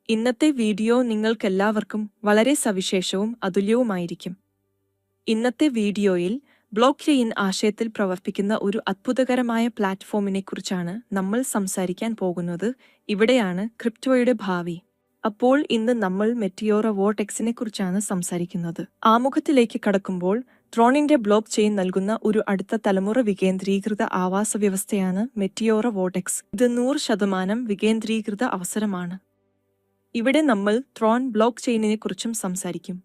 ഇന്നത്തെ വീഡിയോ നിങ്ങൾക്കെല്ലാവർക്കും വളരെ സവിശേഷവും അതുല്യവുമായിരിക്കും. ഇന്നത്തെ വീഡിയോയിൽ ബ്ലോക്ക് ചെയിൻ ആശയത്തിൽ പ്രവർത്തിക്കുന്ന ഒരു അത്ഭുതകരമായ പ്ലാറ്റ്ഫോമിനെക്കുറിച്ചാണ് നമ്മൾ സംസാരിക്കാൻ പോകുന്നത്. ഇവിടെയാണ് ക്രിപ്റ്റോയുടെ ഭാവി. അപ്പോൾ ഇന്ന് നമ്മൾ മെറ്റിയോറ വോർട്ടെക്സിനെക്കുറിച്ചാണ് സംസാരിക്കുന്നത്. ആമുഖത്തിലേക്ക് കടക്കുമ്പോൾ ട്രോണിന്റെ ബ്ലോക്ക് ചെയിൻ നൽകുന്ന ഒരു അടുത്ത തലമുറ വികേന്ദ്രീകൃത ആവാസ വ്യവസ്ഥയാണ് മെറ്റിയോറ വോർട്ടെക്സ്. ഇത് 100% വികേന്ദ്രീകൃത അവസരമാണ്. ഇവിടെ നമ്മൾ ട്രോൺ ബ്ലോക്ക് ചെയിനിനെക്കുറിച്ചും സംസാരിക്കും.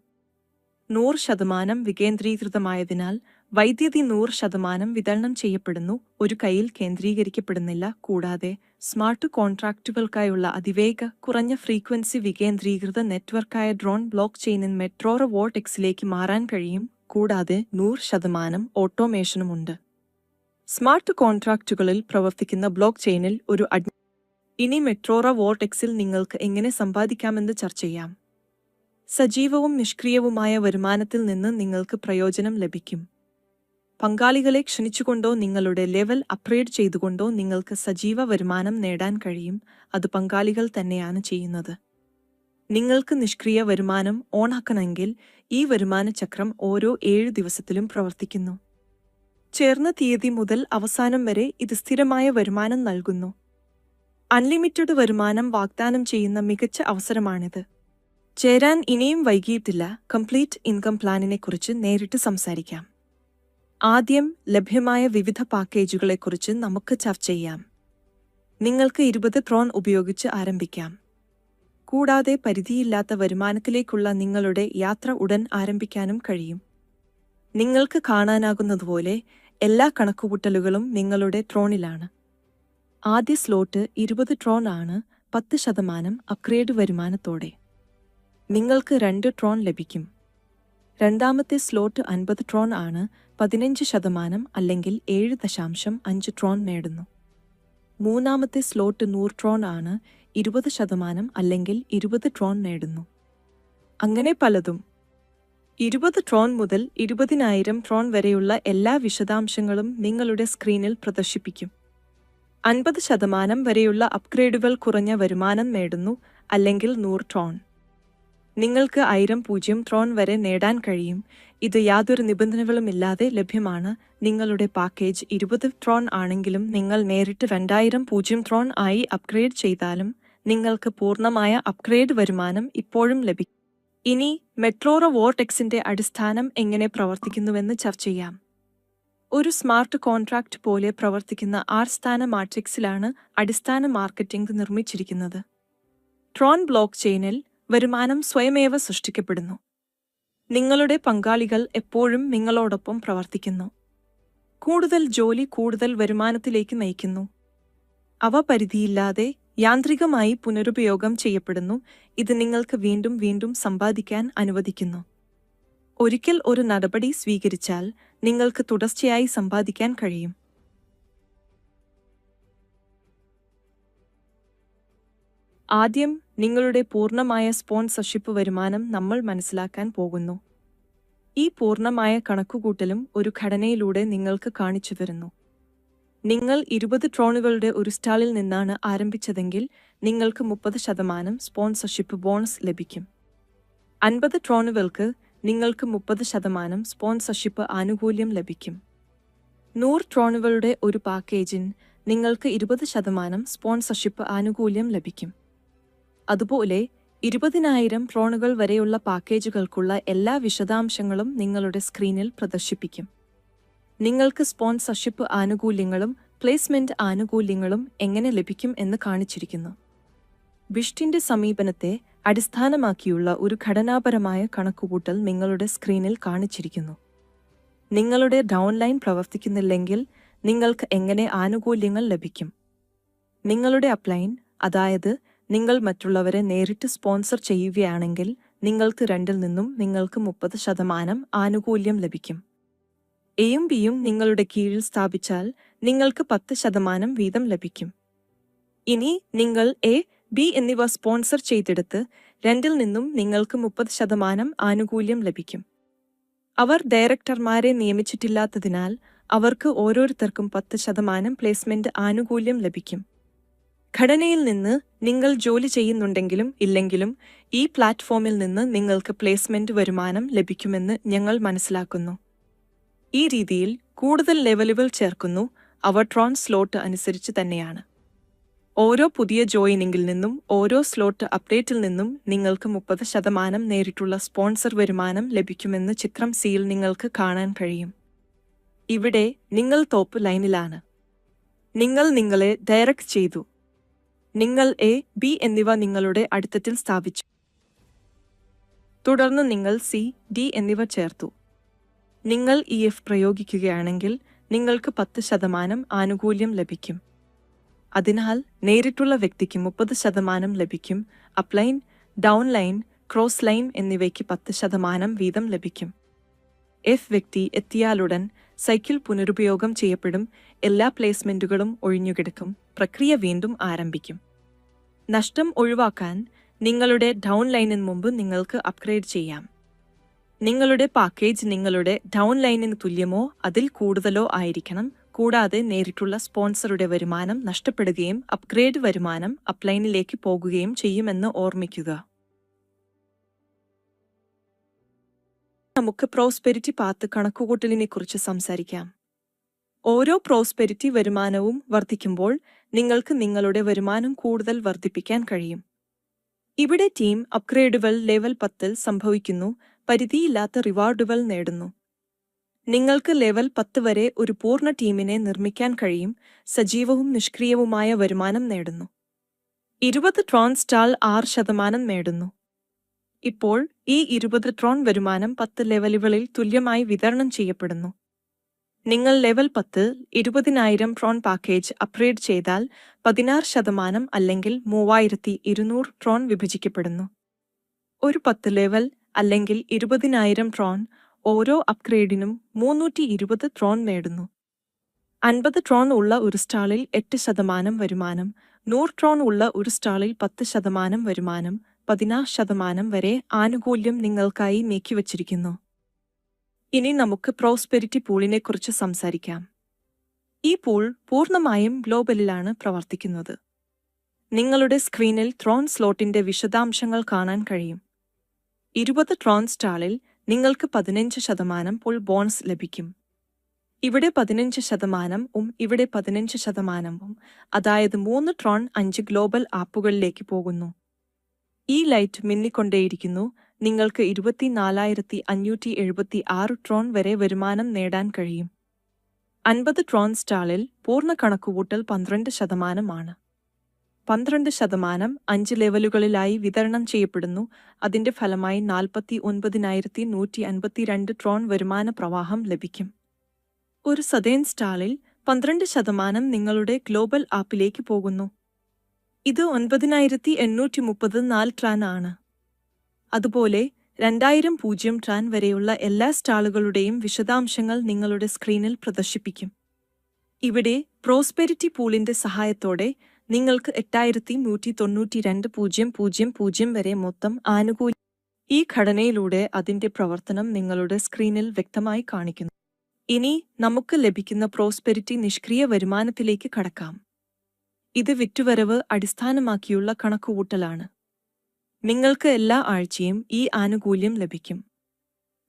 100% വികേന്ദ്രീകൃതമായതിനാൽ വൈദ്യുതി 100% വിതരണം ചെയ്യപ്പെടുന്നു, ഒരു കൈയിൽ കേന്ദ്രീകരിക്കപ്പെടുന്നില്ല. കൂടാതെ സ്മാർട്ട് കോൺട്രാക്റ്റുകൾക്കായുള്ള അതിവേഗ കുറഞ്ഞ ഫ്രീക്വൻസി വികേന്ദ്രീകൃത നെറ്റ്വർക്കായ ഡ്രോൺ ബ്ലോക്ക് ചെയിനിൻ മെട്രോറ വോർട്ടെക്സിലേക്ക് മാറാൻ കഴിയും. കൂടാതെ 100% ഓട്ടോമേഷനുമുണ്ട്. സ്മാർട്ട് കോൺട്രാക്റ്റുകളിൽ പ്രവർത്തിക്കുന്ന ബ്ലോക്ക് ചെയിനിൽ ഒരു ഇനി മെട്രോറ വോർട്ടെക്സിൽ നിങ്ങൾക്ക് എങ്ങനെ സമ്പാദിക്കാമെന്ന് ചർച്ച ചെയ്യാം. സജീവവും നിഷ്ക്രിയവുമായ വരുമാനത്തിൽ നിന്ന് നിങ്ങൾക്ക് പ്രയോജനം ലഭിക്കും. പങ്കാളികളെ ക്ഷണിച്ചുകൊണ്ടോ നിങ്ങളുടെ ലെവൽ അപ്ഗ്രേഡ് ചെയ്തുകൊണ്ടോ നിങ്ങൾക്ക് സജീവ വരുമാനം നേടാൻ കഴിയും. അത് പങ്കാളികൾ തന്നെയാണ് ചെയ്യുന്നത്. നിങ്ങൾക്ക് നിഷ്ക്രിയ വരുമാനം ഓണാക്കണമെങ്കിൽ ഈ വരുമാന ചക്രം ഓരോ 7 ദിവസത്തിലും പ്രവർത്തിക്കുന്നു. ചേർന്ന തീയതി മുതൽ അവസാനം വരെ ഇത് സ്ഥിരമായ വരുമാനം നൽകുന്നു. അൺലിമിറ്റഡ് വരുമാനം വാഗ്ദാനം ചെയ്യുന്ന മികച്ച അവസരമാണിത്. ചേരാൻ ഇനിയും വൈകിയിട്ടില്ല. കംപ്ലീറ്റ് ഇൻകം പ്ലാനിനെക്കുറിച്ച് നേരിട്ട് സംസാരിക്കാം. ആദ്യം ലഭ്യമായ വിവിധ പാക്കേജുകളെക്കുറിച്ച് നമുക്ക് ചർച്ച ചെയ്യാം. നിങ്ങൾക്ക് 20 ട്രോൺ ഉപയോഗിച്ച് ആരംഭിക്കാം. കൂടാതെ പരിധിയില്ലാത്ത വരുമാനത്തിലേക്കുള്ള നിങ്ങളുടെ യാത്ര ഉടൻ ആരംഭിക്കാനും കഴിയും. നിങ്ങൾക്ക് കാണാനാകുന്നതുപോലെ എല്ലാ കണക്കുകൂട്ടലുകളും നിങ്ങളുടെ ട്രോണിലാണ്. ആദ്യ സ്ലോട്ട് 20 ട്രോൺ ആണ്, 10% അപ്ഗ്രേഡ് വരുമാനത്തോടെ. നിങ്ങൾക്ക് 2 ട്രോൺ ലഭിക്കും. രണ്ടാമത്തെ സ്ലോട്ട് 50 ട്രോൺ ആണ്, 15% അല്ലെങ്കിൽ 7.5 ട്രോൺ നേടുന്നു. മൂന്നാമത്തെ സ്ലോട്ട് 100 ട്രോൺ ആണ്, 20% അല്ലെങ്കിൽ 20 ട്രോൺ നേടുന്നു. അങ്ങനെ പലതും. 20 ട്രോൺ മുതൽ 20,000 ട്രോൺ വരെയുള്ള എല്ലാ വിശദാംശങ്ങളും നിങ്ങളുടെ സ്ക്രീനിൽ പ്രദർശിപ്പിക്കും. 50% വരെയുള്ള അപ്ഗ്രേഡുകൾ കുറഞ്ഞ വരുമാനം നേടുന്നു, അല്ലെങ്കിൽ 100 ട്രോൺ. നിങ്ങൾക്ക് 1000 ട്രോൺ വരെ നേടാൻ കഴിയും. ഇത് യാതൊരു നിബന്ധനകളുമില്ലാതെ ലഭ്യമാണ്. നിങ്ങളുടെ പാക്കേജ് 20 ട്രോൺ ആണെങ്കിലും നിങ്ങൾ നേരിട്ട് 2000 ട്രോൺ ആയി അപ്ഗ്രേഡ് ചെയ്താലും നിങ്ങൾക്ക് പൂർണ്ണമായ അപ്ഗ്രേഡ് വരുമാനം ഇപ്പോഴും ലഭിക്കും. ഇനി മെട്രോറ വോർട്ടെക്സിന്റെ അടിസ്ഥാനം എങ്ങനെ പ്രവർത്തിക്കുന്നുവെന്ന് ചർച്ച ചെയ്യാം. ഒരു സ്മാർട്ട് കോൺട്രാക്റ്റ് പോലെ പ്രവർത്തിക്കുന്ന 6 സ്ഥാന മാട്രിക്സിലാണ് അടിസ്ഥാന മാർക്കറ്റിംഗ് നിർമ്മിച്ചിരിക്കുന്നത്. ട്രോൺ ബ്ലോക്ക് ചെയിനിൽ വരുമാനം സ്വയമേവ സൃഷ്ടിക്കപ്പെടുന്നു. നിങ്ങളുടെ പങ്കാളികൾ എപ്പോഴും നിങ്ങളോടൊപ്പം പ്രവർത്തിക്കുന്നു. കൂടുതൽ ജോലി കൂടുതൽ വരുമാനത്തിലേക്ക് നയിക്കുന്നു. അവ പരിധിയില്ലാതെ യാന്ത്രികമായി പുനരുപയോഗം ചെയ്യപ്പെടുന്നു. ഇത് നിങ്ങൾക്ക് വീണ്ടും വീണ്ടും സമ്പാദിക്കാൻ അനുവദിക്കുന്നു. ഒരിക്കൽ ഒരു നടപടി സ്വീകരിച്ചാൽ നിങ്ങൾക്ക് തുടർച്ചയായി സമ്പാദിക്കാൻ കഴിയും. ആദ്യം നിങ്ങളുടെ പൂർണ്ണമായ സ്പോൺസർഷിപ്പ് വരുമാനം നമ്മൾ മനസ്സിലാക്കാൻ പോകുന്നു. ഈ പൂർണ്ണമായ കണക്കുകൂട്ടലും ഒരു ഘടനയിലൂടെ നിങ്ങൾക്ക് കാണിച്ചു തരുന്നു. നിങ്ങൾ 20 ട്രോണുകളുടെ ഒരു സ്റ്റാളിൽ നിന്നാണ് ആരംഭിച്ചതെങ്കിൽ നിങ്ങൾക്ക് 30% സ്പോൺസർഷിപ്പ് ബോണസ് ലഭിക്കും. 50 ട്രോണുകൾക്ക് നിങ്ങൾക്ക് 30% സ്പോൺസർഷിപ്പ് ആനുകൂല്യം ലഭിക്കും. 100 ട്രോണുകളുടെ ഒരു പാക്കേജിന് നിങ്ങൾക്ക് 20% സ്പോൺസർഷിപ്പ് ആനുകൂല്യം ലഭിക്കും. അതുപോലെ 20,000 ട്രോണുകൾ വരെയുള്ള പാക്കേജുകൾക്കുള്ള എല്ലാ വിശദാംശങ്ങളും നിങ്ങളുടെ സ്ക്രീനിൽ പ്രദർശിപ്പിക്കും. നിങ്ങൾക്ക് സ്പോൺസർഷിപ്പ് ആനുകൂല്യങ്ങളും പ്ലേസ്മെന്റ് ആനുകൂല്യങ്ങളും എങ്ങനെ ലഭിക്കും എന്ന് കാണിച്ചിരിക്കുന്നു. ബിഷ്ടിന്റെ സമീപനത്തെ അടിസ്ഥാനമാക്കിയുള്ള ഒരു ഘടനാപരമായ കണക്കുകൂട്ടൽ നിങ്ങളുടെ സ്ക്രീനിൽ കാണിച്ചിരിക്കുന്നു. നിങ്ങളുടെ ഡൗൺലൈൻ പ്രവർത്തിക്കുന്നില്ലെങ്കിൽ നിങ്ങൾക്ക് എങ്ങനെ ആനുകൂല്യങ്ങൾ ലഭിക്കും? നിങ്ങളുടെ അപ്ലൈൻ, അതായത് നിങ്ങൾ മറ്റുള്ളവരെ നേരിട്ട് സ്പോൺസർ ചെയ്യുകയാണെങ്കിൽ നിങ്ങൾക്ക് 2ൽ നിന്നും നിങ്ങൾക്ക് 30% ആനുകൂല്യം ലഭിക്കും. എയും ബിയും നിങ്ങളുടെ കീഴിൽ സ്ഥാപിച്ചാൽ നിങ്ങൾക്ക് 10% വീതം ലഭിക്കും. ഇനി നിങ്ങൾ എ, ബി എന്നിവ സ്പോൺസർ ചെയ്തെടുത്ത് 2ൽ നിന്നും നിങ്ങൾക്ക് 30% ആനുകൂല്യം ലഭിക്കും. അവർ ഡയറക്ടർമാരെ നിയമിച്ചിട്ടില്ലാത്തതിനാൽ അവർക്ക് ഓരോരുത്തർക്കും 10% പ്ലേസ്മെന്റ് ആനുകൂല്യം ലഭിക്കും. ഘടനയിൽ നിന്ന് നിങ്ങൾ ജോലി ചെയ്യുന്നുണ്ടെങ്കിലും ഇല്ലെങ്കിലും ഈ പ്ലാറ്റ്ഫോമിൽ നിന്ന് നിങ്ങൾക്ക് പ്ലേസ്മെന്റ് വരുമാനം ലഭിക്കുമെന്ന് ഞങ്ങൾ മനസ്സിലാക്കുന്നു. ഈ രീതിയിൽ കൂടുതൽ ലെവലുകൾ ചേർക്കുന്നു, അവ ട്രോൺ സ്ലോട്ട് അനുസരിച്ച് തന്നെയാണ്. ഓരോ പുതിയ ജോയിനിങ്ങിൽ നിന്നും ഓരോ സ്ലോട്ട് അപ്ഡേറ്റിൽ നിന്നും നിങ്ങൾക്ക് 30% നേരിട്ടുള്ള സ്പോൺസർ വരുമാനം ലഭിക്കുമെന്ന് ചിത്രം സിയിൽ നിങ്ങൾക്ക് കാണാൻ കഴിയും. ഇവിടെ നിങ്ങൾ ടോപ്പ് ലൈനിലാണ്. നിങ്ങൾ നിങ്ങളെ ഡയറക്റ്റ് ചെയ്തു. നിങ്ങൾ എ, ബി എന്നിവ നിങ്ങളുടെ അടിത്തട്ടിൽ സ്ഥാപിച്ചു. തുടർന്ന് നിങ്ങൾ സി, ഡി എന്നിവ ചേർത്തു. നിങ്ങൾ EF പ്രയോഗിക്കുകയാണെങ്കിൽ നിങ്ങൾക്ക് 10% ആനുകൂല്യം ലഭിക്കും. അതിനാൽ നേരിട്ടുള്ള വ്യക്തിക്ക് 30% ലഭിക്കും. അപ്ലൈൻ, ഡൗൺലൈൻ, ക്രോസ് ലൈൻ എന്നിവയ്ക്ക് 10% വീതം ലഭിക്കും. F വ്യക്തി എത്തിയാലുടൻ സൈക്കിൾ പുനരുപയോഗം ചെയ്യപ്പെടും. എല്ലാ പ്ലേസ്മെന്റുകളും ഒഴിഞ്ഞുകിടക്കും. പ്രക്രിയ വീണ്ടും ആരംഭിക്കും. നഷ്ടം ഒഴിവാക്കാൻ നിങ്ങളുടെ ഡൗൺലൈനിന് മുമ്പ് നിങ്ങൾക്ക് അപ്ഗ്രേഡ് ചെയ്യാം. നിങ്ങളുടെ പാക്കേജ് നിങ്ങളുടെ ഡൗൺലൈനിന് തുല്യമോ അതിൽ കൂടുതലോ ആയിരിക്കണം. കൂടാതെ നേരിട്ടുള്ള സ്പോൺസറുടെ വരുമാനം നഷ്ടപ്പെടുകയും അപ്ഗ്രേഡ് വരുമാനം അപ്ലൈനിലേക്ക് പോകുകയും ചെയ്യുമെന്ന് ഓർമ്മിക്കുക. നമുക്ക് പ്രോസ്പെരിറ്റി പാത്ത് കണക്കുകൂട്ടലിനെക്കുറിച്ച് സംസാരിക്കാം. ഓരോ പ്രോസ്പെരിറ്റി വരുമാനവും വർദ്ധിക്കുമ്പോൾ നിങ്ങൾക്ക് നിങ്ങളുടെ വരുമാനം കൂടുതൽ വർദ്ധിപ്പിക്കാൻ കഴിയും. ഇവിടെ ടീം അപ്ഗ്രേഡുകൾ ലെവൽ 10 സംഭവിക്കുന്നു. പരിധിയില്ലാത്ത റിവാർഡുകൾ നേടുന്നു. നിങ്ങൾക്ക് ലെവൽ 10 വരെ ഒരു പൂർണ്ണ ടീമിനെ നിർമ്മിക്കാൻ കഴിയും. സജീവവും നിഷ്ക്രിയവുമായ വരുമാനം നേടുന്നു. 20 ട്രോൺ സ്റ്റാൾ 6% നേടുന്നു. ഇപ്പോൾ ഈ 20 ട്രോൺ വരുമാനം 10 ലെവലുകളിൽ തുല്യമായി വിതരണം ചെയ്യപ്പെടുന്നു. നിങ്ങൾ ലെവൽ 10 20,000 ട്രോൺ പാക്കേജ് അപ്ഗ്രേഡ് ചെയ്താൽ 16% അല്ലെങ്കിൽ 3200 ട്രോൺ വിഭജിക്കപ്പെടുന്നു. ഒരു 10 ലെവൽ അല്ലെങ്കിൽ 20,000 ട്രോൺ ഓരോ അപ്ഗ്രേഡിനും 320 ട്രോൺ നേടുന്നു. 50 ട്രോൺ ഉള്ള ഒരു സ്റ്റാളിൽ 8% വരുമാനം, 100 ട്രോൺ ഉള്ള ഒരു സ്റ്റാളിൽ 10% വരുമാനം, 16% വരെ ആനുകൂല്യം നിങ്ങൾക്കായി നീക്കിവച്ചിരിക്കുന്നു. ഇനി നമുക്ക് പ്രോസ്പെരിറ്റി പൂളിനെക്കുറിച്ച് സംസാരിക്കാം. ഈ പൂൾ പൂർണ്ണമായും ഗ്ലോബലിലാണ് പ്രവർത്തിക്കുന്നത്. നിങ്ങളുടെ സ്ക്രീനിൽ ട്രോൺ സ്ലോട്ടിന്റെ വിശദാംശങ്ങൾ കാണാൻ കഴിയും. 20 ട്രോൺ സ്റ്റാളിൽ നിങ്ങൾക്ക് 15% പൂൾ ബോണസ് ലഭിക്കും. ഇവിടെ 15%ഉം ഇവിടെ 15%ഉം, അതായത് 3 ട്രോൺ 5 ഗ്ലോബൽ ആപ്പുകളിലേക്ക് പോകുന്നു. ഈ ലൈറ്റ് മിന്നിക്കൊണ്ടേയിരിക്കുന്നു. നിങ്ങൾക്ക് 24,576 ട്രോൺ വരെ വരുമാനം നേടാൻ കഴിയും. 50 ട്രോൺ സ്റ്റാളിൽ പൂർണ്ണ കണക്കുകൂട്ടൽ 12%ആണ്. 12% 5 ലെവലുകളിലായി വിതരണം ചെയ്യപ്പെടുന്നു. അതിന്റെ ഫലമായി 49,152 ട്രോൺ വരുമാന പ്രവാഹം ലഭിക്കും. ഒരു സദേൺ സ്റ്റാളിൽ 12% നിങ്ങളുടെ ഗ്ലോബൽ ആപ്പിലേക്ക് പോകുന്നു. ഇത് 9,834 ട്രാൻ ആണ്. അതുപോലെ 2000 ട്രാൻ വരെയുള്ള എല്ലാ സ്റ്റാളുകളുടെയും വിശദാംശങ്ങൾ നിങ്ങളുടെ സ്ക്രീനിൽ പ്രദർശിപ്പിക്കും. ഇവിടെ പ്രോസ്പെരിറ്റി പൂളിന്റെ സഹായത്തോടെ നിങ്ങൾക്ക് 8,192.000 വരെ മൊത്തം ആനുകൂല്യം. ഈ ഘടനയിലൂടെ അതിന്റെ പ്രവർത്തനം നിങ്ങളുടെ സ്ക്രീനിൽ വ്യക്തമായി കാണിക്കുന്നു. ഇനി നമുക്ക് ലഭിക്കുന്ന പ്രോസ്പെരിറ്റി നിഷ്ക്രിയ വരുമാനത്തിലേക്ക് കടക്കാം. ഇത് വിറ്റുവരവ് അടിസ്ഥാനമാക്കിയുള്ള കണക്കുകൂട്ടലാണ്. നിങ്ങൾക്ക് എല്ലാ ആഴ്ചയും ഈ ആനുകൂല്യം ലഭിക്കും.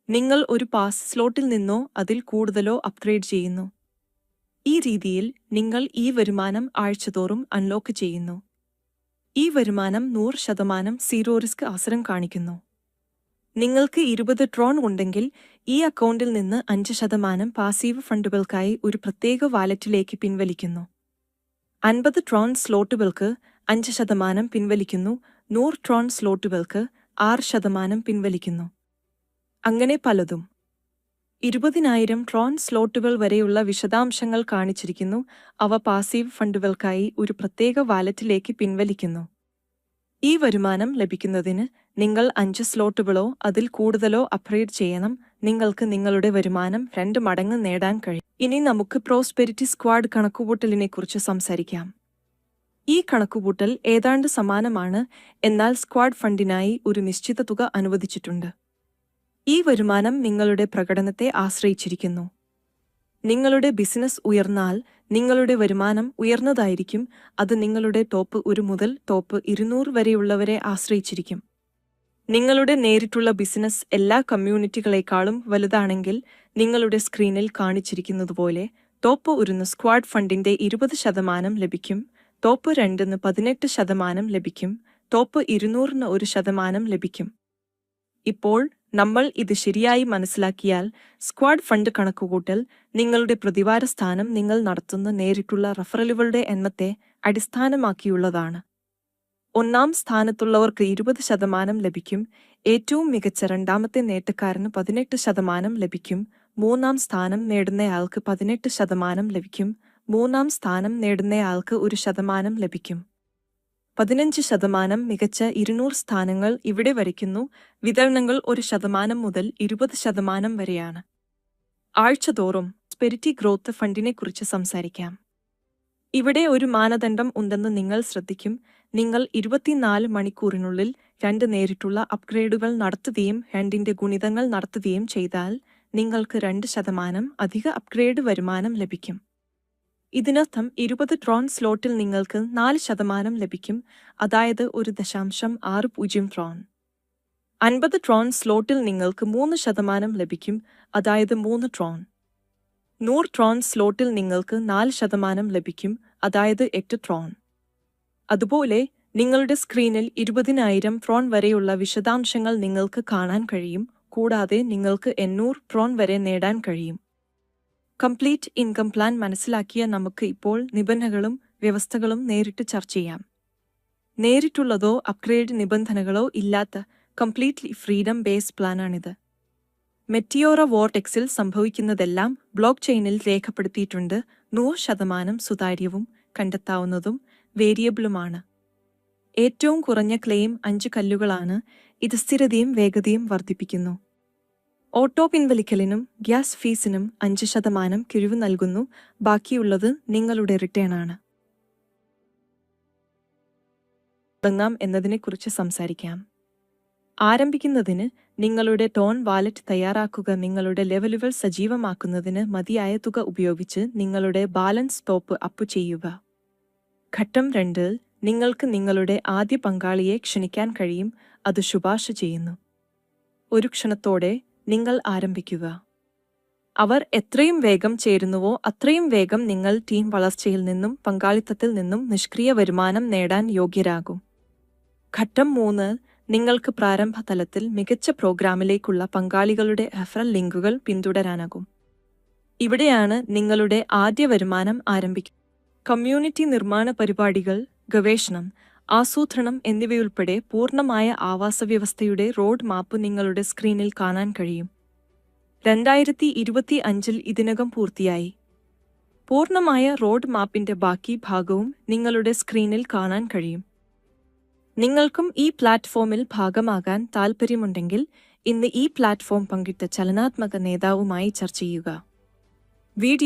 നിങ്ങൾ ഒരു പാസ് സ്ലോട്ടിൽ നിന്നോ അതിൽ കൂടുതലോ അപ്ഗ്രേഡ് ചെയ്യുന്നു. ഈ രീതിയിൽ നിങ്ങൾ ഈ വരുമാനം ആഴ്ചതോറും അൺലോക്ക് ചെയ്യുന്നു. ഈ വരുമാനം 100% സീറോ റിസ്ക് അവസരം കാണിക്കുന്നു. നിങ്ങൾക്ക് 20 ട്രോൺ ഉണ്ടെങ്കിൽ ഈ അക്കൗണ്ടിൽ നിന്ന് 5% പാസീവ് ഫണ്ടുകൾക്കായി ഒരു പ്രത്യേക വാലറ്റിലേക്ക് പിൻവലിക്കുന്നു. 50 ട്രോൺ സ്ലോട്ടുകൾക്ക് 5% പിൻവലിക്കുന്നു. 100 ട്രോൺ സ്ലോട്ടുകൾക്ക് 6% പിൻവലിക്കുന്നു. അങ്ങനെ പലതും. 20,000 ട്രോൺ സ്ലോട്ടുകൾ വരെയുള്ള വിശദാംശങ്ങൾ കാണിച്ചിരിക്കുന്നു. അവ പാസീവ് ഫണ്ടുകൾക്കായി ഒരു പ്രത്യേക വാലറ്റിലേക്ക് പിൻവലിക്കുന്നു. ഈ വരുമാനം ലഭിക്കുന്നതിന് നിങ്ങൾ 5 സ്ലോട്ടുകളോ അതിൽ കൂടുതലോ അപ്ഗ്രേഡ് ചെയ്യണം. നിങ്ങൾക്ക് നിങ്ങളുടെ വരുമാനം 2 മടങ്ങ് നേടാൻ കഴിയും. ഇനി നമുക്ക് പ്രോസ്പെരിറ്റി സ്ക്വാഡ് കണക്കുകൂട്ടലിനെക്കുറിച്ച് സംസാരിക്കാം. ഈ കണക്കുകൂട്ടൽ ഏതാണ്ട് സമാനമാണ്, എന്നാൽ സ്ക്വാഡ് ഫണ്ടിനായി ഒരു നിശ്ചിത തുക അനുവദിച്ചിട്ടുണ്ട്. ഈ വരുമാനം നിങ്ങളുടെ പ്രകടനത്തെ ആശ്രയിച്ചിരിക്കുന്നു. നിങ്ങളുടെ ബിസിനസ് ഉയർന്നാൽ നിങ്ങളുടെ വരുമാനം ഉയർന്നതായിരിക്കും. അത് നിങ്ങളുടെ ടോപ്പ് 1 മുതൽ ടോപ്പ് 200 വരെയുള്ളവരെ ആശ്രയിച്ചിരിക്കും. നിങ്ങളുടെ നേരിട്ടുള്ള ബിസിനസ് എല്ലാ കമ്മ്യൂണിറ്റികളെക്കാളും വലുതാണെങ്കിൽ നിങ്ങളുടെ സ്ക്രീനിൽ കാണിച്ചിരിക്കുന്നതുപോലെ ടോപ്പ് 1 സ്ക്വാഡ് ഫണ്ടിന്റെ 20% ലഭിക്കും, ടോപ്പ് 2 18% ലഭിക്കും, ടോപ്പ് 200 1% ലഭിക്കും. ഇപ്പോൾ നമ്മൾ ഇത് ശരിയായി മനസ്സിലാക്കിയാൽ സ്ക്വാഡ് ഫണ്ട് കണക്കുകൂട്ടൽ നിങ്ങളുടെ പ്രതിവാര സ്ഥാനം നിങ്ങൾ നടത്തുന്ന നേരിട്ടുള്ള റഫറലുകളുടെ എണ്ണത്തെ അടിസ്ഥാനമാക്കിയുള്ളതാണ്. 1-ാം സ്ഥാനത്തുള്ളവർക്ക് 20% ലഭിക്കും, ഏറ്റവും മികച്ച 2ാമത്തെ നേട്ടക്കാരന് 18% ലഭിക്കും, 3-ാം സ്ഥാനം നേടുന്നയാൾക്ക് 18% ലഭിക്കും, 3-ാം സ്ഥാനം നേടുന്നയാൾക്ക് 1% ലഭിക്കും. 15% മികച്ച 200 സ്ഥാനങ്ങൾ ഇവിടെ വരയ്ക്കുന്നു. വിതരണങ്ങൾ 1% മുതൽ 20% വരെയാണ്. ആഴ്ചതോറും പ്രോസ്പെരിറ്റി ഗ്രോത്ത് ഫണ്ടിനെക്കുറിച്ച് സംസാരിക്കാം. ഇവിടെ ഒരു മാനദണ്ഡം ഉണ്ടെന്ന് നിങ്ങൾ ശ്രദ്ധിക്കും. നിങ്ങൾ 24 മണിക്കൂറിനുള്ളിൽ 2 നേരിട്ടുള്ള അപ്ഗ്രേഡുകൾ നടത്തുകയും 2ന്റെ ഗുണിതങ്ങൾ നടത്തുകയും ചെയ്താൽ നിങ്ങൾക്ക് 2% അധിക അപ്ഗ്രേഡ് വരുമാനം ലഭിക്കും. ഇതിനർത്ഥം 20 ട്രോൺ സ്ലോട്ടിൽ നിങ്ങൾക്ക് 4% ലഭിക്കും, അതായത് 1.60 ട്രോൺ. 50 ട്രോൺ സ്ലോട്ടിൽ നിങ്ങൾക്ക് 3% ലഭിക്കും, അതായത് 3 ട്രോൺ. 100 ട്രോൺ സ്ലോട്ടിൽ നിങ്ങൾക്ക് 4% ലഭിക്കും, അതായത് 8 ട്രോൺ. അതുപോലെ നിങ്ങളുടെ സ്ക്രീനിൽ 20,000 ട്രോൺ വരെയുള്ള വിശദാംശങ്ങൾ നിങ്ങൾക്ക് കാണാൻ കഴിയും, കൂടാതെ നിങ്ങൾക്ക് 800 ട്രോൺ വരെ നേടാൻ കഴിയും. കംപ്ലീറ്റ് ഇൻകം പ്ലാൻ മനസ്സിലാക്കിയ നമുക്ക് ഇപ്പോൾ നിബന്ധനകളും വ്യവസ്ഥകളും നേരിട്ട് ചർച്ച ചെയ്യാം. നേരിട്ടുള്ളതോ അപ്ഗ്രേഡ് നിബന്ധനകളോ ഇല്ലാത്ത കംപ്ലീറ്റ്ലി ഫ്രീഡം ബേസ് പ്ലാനാണിത്. മെറ്റിയോറ വോർട്ടെക്സിൽ സംഭവിക്കുന്നതെല്ലാം ബ്ലോക്ക് ചെയിനിൽ രേഖപ്പെടുത്തിയിട്ടുണ്ട്. 100% സുതാര്യവും കണ്ടെത്താവുന്നതും വേരിയബിളുമാണ്. ഏറ്റവും കുറഞ്ഞ ക്ലെയിം 5 കല്ലുകളാണ്. ഇത് സ്ഥിരതയും വേഗതയും വർദ്ധിപ്പിക്കുന്നു. ഓട്ടോ പിൻവലിക്കലിനും ഗ്യാസ് ഫീസിനും 5% കിഴിവ് നൽകുന്നു. ബാക്കിയുള്ളത് നിങ്ങളുടെ റിട്ടേണാണ്. തുടങ്ങാം എന്നതിനെക്കുറിച്ച് സംസാരിക്കാം. ആരംഭിക്കുന്നതിന് നിങ്ങളുടെ ടോൺ വാലറ്റ് തയ്യാറാക്കുക. നിങ്ങളുടെ ലെവലുകൾ സജീവമാക്കുന്നതിന് മതിയായ തുക ഉപയോഗിച്ച് നിങ്ങളുടെ ബാലൻസ് ടോപ്പ് അപ്പ് ചെയ്യുക. ഘട്ടം 2 നിങ്ങൾക്ക് നിങ്ങളുടെ ആദ്യ പങ്കാളിയെ ക്ഷണിക്കാൻ കഴിയും. അത് ശുപാർശ ചെയ്യുന്നു. ഒരു ക്ഷണത്തോടെ നിങ്ങൾ ആരംഭിക്കുക. അവർ എത്രയും വേഗം ചേരുന്നുവോ അത്രയും വേഗം നിങ്ങൾ ടീം വളർച്ചയിൽ നിന്നും പങ്കാളിത്തത്തിൽ നിന്നും നിഷ്ക്രിയ വരുമാനം നേടാൻ യോഗ്യരാകും. ഘട്ടം 3 നിങ്ങൾക്ക് പ്രാരംഭ തലത്തിൽ മികച്ച പ്രോഗ്രാമിലേക്കുള്ള പങ്കാളികളുടെ റെഫറൽ ലിങ്കുകൾ പിന്തുടരാനാകും. ഇവിടെയാണ് നിങ്ങളുടെ ആദ്യ വരുമാനം ആരംഭിക്കുന്നത്. കമ്മ്യൂണിറ്റി നിർമ്മാണ പരിപാടികൾ, ഗവേഷണം, ആസൂത്രണം എന്നിവയുൾപ്പെടെ പൂർണ്ണമായ ആവാസവ്യവസ്ഥയുടെ റോഡ് മാപ്പ് നിങ്ങളുടെ സ്ക്രീനിൽ കാണാൻ കഴിയും. 2025 ഇതിനകം പൂർത്തിയായി. പൂർണ്ണമായ റോഡ് മാപ്പിന്റെ ബാക്കി ഭാഗവും നിങ്ങളുടെ സ്ക്രീനിൽ കാണാൻ കഴിയും. നിങ്ങൾക്കും ഈ പ്ലാറ്റ്ഫോമിൽ ഭാഗമാകാൻ താൽപ്പര്യമുണ്ടെങ്കിൽ ഇന്ന് ഈ പ്ലാറ്റ്ഫോം പങ്കിട്ട ചലനാത്മക നേതാവുമായി ചർച്ച ചെയ്യുക. വീഡിയോ